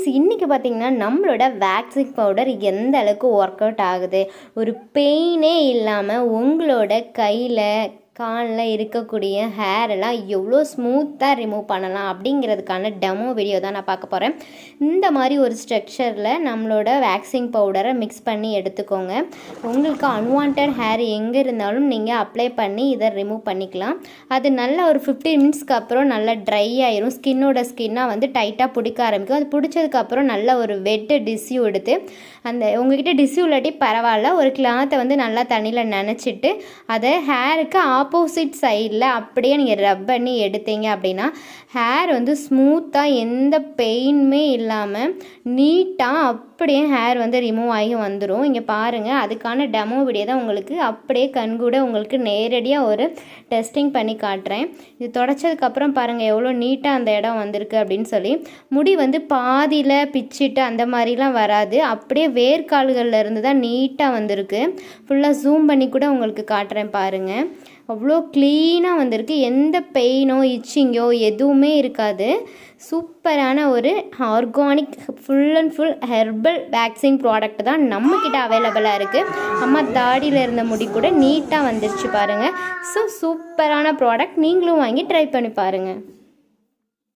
Friends, இன்றைக்கி பார்த்திங்கன்னா நம்மளோட வேக்சிங் பவுடர் எந்த அளவுக்கு ஒர்க் அவுட் ஆகுது, ஒரு பெயினே இல்லாமல் உங்களோட கையில் காலில் இருக்கக்கூடிய ஹேரெல்லாம் எவ்வளோ ஸ்மூத்தாக ரிமூவ் பண்ணலாம் அப்படிங்கிறதுக்கான டெமோ வீடியோ தான் நான் பார்க்க போகிறேன். இந்த மாதிரி ஒரு ஸ்ட்ரக்சரில் நம்மளோட வேக்சிங் பவுடரை மிக்ஸ் பண்ணி எடுத்துக்கோங்க. உங்களுக்கு அன்வான்ட் ஹேர் எங்கே இருந்தாலும் நீங்கள் அப்ளை பண்ணி இதை ரிமூவ் பண்ணிக்கலாம். அது நல்லா ஒரு 15 மினிட்ஸ்க்கு அப்புறம் நல்லா ட்ரை ஆயிரும். ஸ்கின்னாக வந்து டைட்டாக பிடிக்க ஆரம்பிக்கும். அது பிடிச்சதுக்கப்புறம் நல்லா ஒரு வெட்டு டிஷ்யூ எடுத்து, அந்த உங்கள்கிட்ட டிஷ்யூ இல்லாட்டி பரவாயில்ல, ஒரு கிளாத்தை வந்து நல்லா தண்ணியில் நனைச்சிட்டு அதை ஹேருக்கு ஆப்போசிட் சைடில் அப்படியே நீங்கள் ரப் பண்ணி எடுத்தீங்க அப்படின்னா ஹேர் வந்து ஸ்மூத்தாக எந்த பெயினுமே இல்லாமல் நீட்டாக அப்படியே ஹேர் வந்து ரிமூவ் ஆகி வந்துடும். இங்கே பாருங்கள், அதுக்கான டெமோ வீடியோ தான் உங்களுக்கு அப்படியே கண்கூட உங்களுக்கு நேரடியாக ஒரு டெஸ்டிங் பண்ணி காட்டுறேன். இது தொடச்சதுக்கப்புறம் பாருங்கள் எவ்வளோ நீட்டாக அந்த இடம் வந்திருக்கு அப்படின்னு சொல்லி. முடி வந்து பாதியில் பிச்சுட்டு அந்த மாதிரிலாம் வராது, அப்படியே வேர்க்கால்களில் இருந்து தான் நீட்டாக வந்திருக்கு. ஃபுல்லாக ஜூம் பண்ணி கூட உங்களுக்கு காட்டுறேன் பாருங்கள். அவ்வளோ க்ளீனாக வந்திருக்கு. எந்த பெயினோ இச்சிங்கோ எதுவுமே இருக்காது. சூப்பரான ஒரு organic full and full herbal waxing product தான் நம்மக்கிட்ட அவைலபிளாக இருக்குது. அம்மா தாடியில் இருந்த முடி கூட நீட்டாக வந்துருச்சு பாருங்கள். ஸோ சூப்பரான ப்ராடக்ட், நீங்களும் வாங்கி ட்ரை பண்ணி பாருங்கள்.